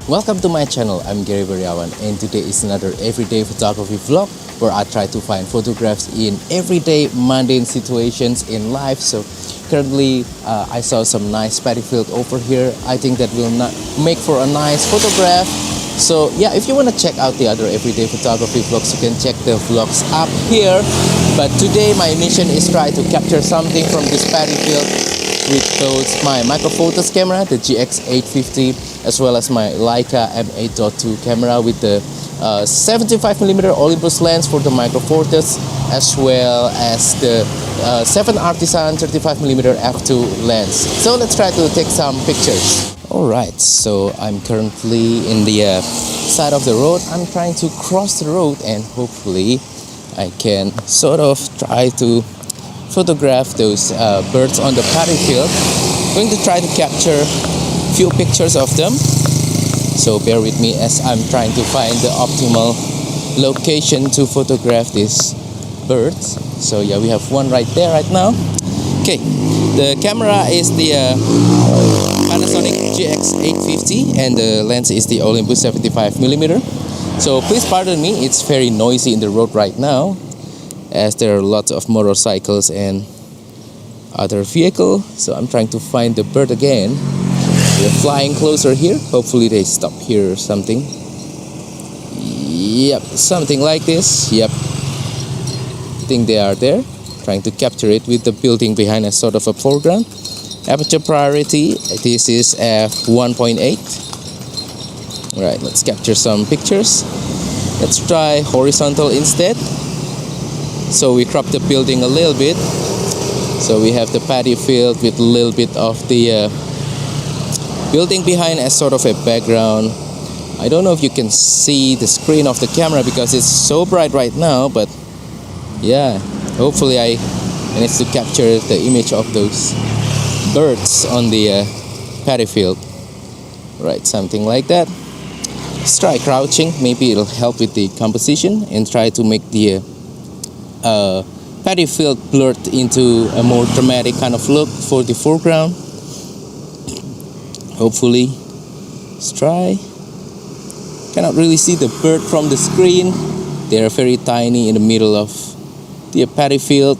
Welcome to my channel. I'm Gary Bariawan, and today is another everyday photography vlog where I try to find photographs in everyday mundane situations in life. So currently I saw some nice paddy field over here. I think that will not make for a nice photograph. So yeah, if you want to check out the other everyday photography vlogs, you can check the vlogs up here. But today my mission is try to capture something from this paddy field with both my micro four thirds camera, the GX850, as well as my Leica M8.2 camera with the 75mm Olympus lens for the micro four thirds, as well as the TTArtisan 35mm f2 lens. So let's try to take some pictures. Alright, so I'm currently in the side of the road. I'm trying to cross the road and hopefully I can sort of try to photograph those birds on the paddy field. I'm going to try to capture a few pictures of them, so bear with me as I'm trying to find the optimal location to photograph these birds. So yeah, we have one right there right now. Okay, the camera is the Panasonic GX850 and the lens is the Olympus 75mm. So please pardon me, it's very noisy in the road right now, as there are lots of motorcycles and other vehicles. So I'm trying to find the bird again. We're flying closer here. Hopefully they stop here or something. Yep, something like this. Yep, I think they are there. Trying to capture it with the building behind as sort of a foreground. Aperture priority, this is f1.8. Right, let's capture some pictures. Let's try horizontal instead. So we crop the building a little bit. So we have the paddy field with a little bit of the building behind as sort of a background. I don't know if you can see the screen of the camera because it's so bright right now, but yeah, hopefully I managed to capture the image of those birds on the paddy field. Right, something like that. Let's try crouching, maybe it'll help with the composition, and try to make the paddy field blurred into a more dramatic kind of look for the foreground. Hopefully, let's try. Cannot really see the bird from the screen. They are very tiny in the middle of the paddy field.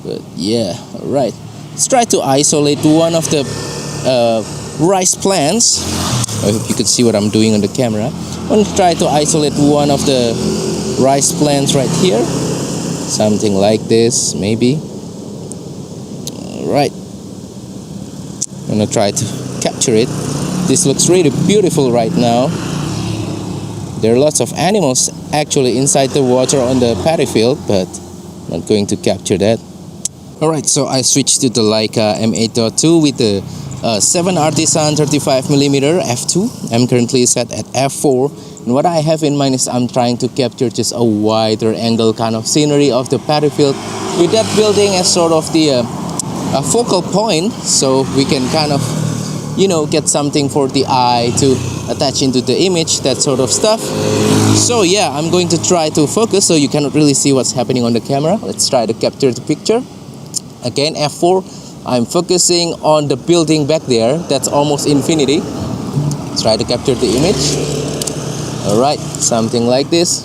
But yeah, alright. Let's try to isolate one of the rice plants. I hope you can see what I'm doing on the camera. I'm going to try to isolate one of the rice plants right here. Something like this, maybe. Alright. I'm gonna try to capture it. This looks really beautiful right now. There are lots of animals actually inside the water on the paddy field, but I'm not going to capture that. Alright, so I switched to the Leica M8.2 with the TTArtisan 35mm f2. I'm currently set at f4. And what I have in mind is I'm trying to capture just a wider angle kind of scenery of the paddy field with that building as sort of the a focal point, so we can kind of, you know, get something for the eye to attach into the image, that sort of stuff. So yeah, I'm going to try to focus so you cannot really see what's happening on the camera. Let's try to capture the picture. Again, f4. I'm focusing on the building back there. That's almost infinity. Let's try to capture the image. Alright, something like this.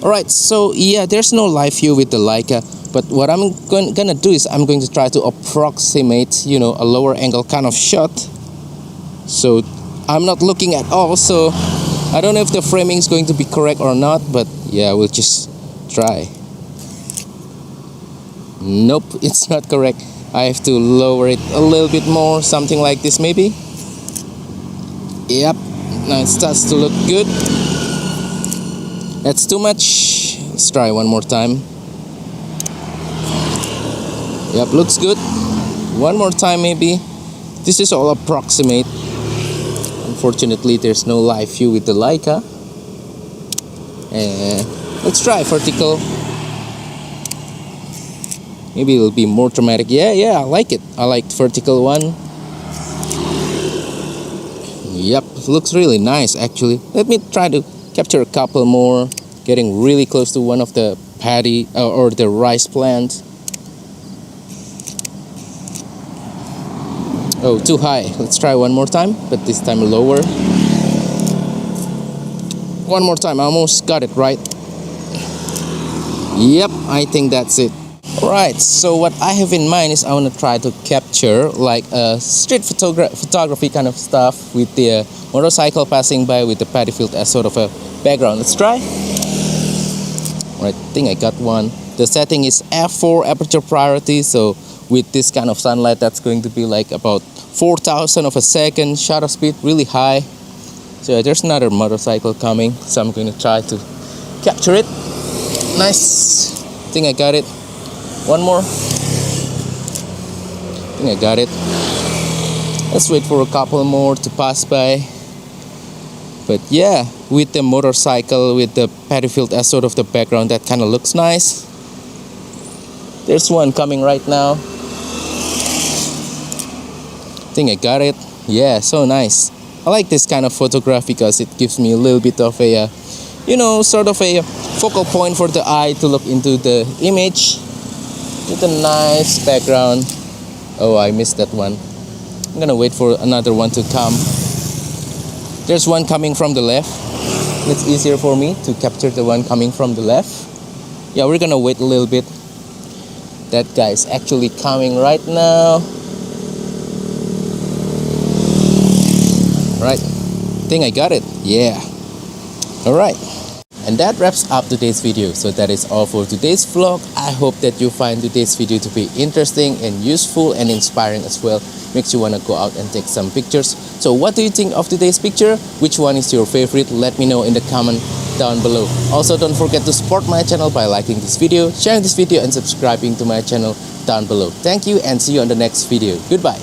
Alright, so yeah, there's no live view with the Leica, but what I'm gonna do is I'm going to try to approximate, you know, a lower angle kind of shot. So I'm not looking at all, so I don't know if the framing is going to be correct or not, but yeah, we'll just try. Nope, it's not correct. I have to lower it a little bit more, something like this maybe. Yep, now it starts to look good. That's too much. Let's try one more time. Yep, looks good. One more time maybe. This is all approximate. Unfortunately, there's no live view with the Leica. Let's try vertical. Maybe it'll be more dramatic. Yeah, I like it. I like the vertical one. Yep, looks really nice actually. Let me try to capture a couple more, getting really close to one of the paddy or the rice plant. Oh, too high. Let's try one more time, but this time lower. One more time, I almost got it right. Yep, I think that's it. Right, so what I have in mind is I want to try to capture like a street photography kind of stuff with the motorcycle passing by with the paddy field as sort of a background. Let's try. Right, I think I got one. The setting is f4 aperture priority, so with this kind of sunlight that's going to be like about 4,000 of a second. Shutter speed really high. So yeah, there's another motorcycle coming, so I'm going to try to capture it. Nice. I think I got it. One more. I think I got it. Let's wait for a couple more to pass by. But yeah, with the motorcycle, with the paddy field as sort of the background, that kind of looks nice. There's one coming right now. I think I got it. Yeah, so nice. I like this kind of photograph because it gives me a little bit of a, sort of a focal point for the eye to look into the image with a nice background. Oh, I missed that one. I'm gonna wait for another one to come. There's one coming from the left. It's easier for me to capture the one coming from the left. Yeah, we're gonna wait a little bit. That guy is actually coming right now. Right, I think I got it. Yeah. Alright. And that wraps up today's video. So that is all for today's vlog. I hope that you find today's video to be interesting and useful and inspiring as well. Makes you want to go out and take some pictures. So what do you think of today's picture? Which one is your favorite? Let me know in the comment down below. Also, don't forget to support my channel by liking this video, sharing this video, and subscribing to my channel down below. Thank you and see you on the next video. Goodbye.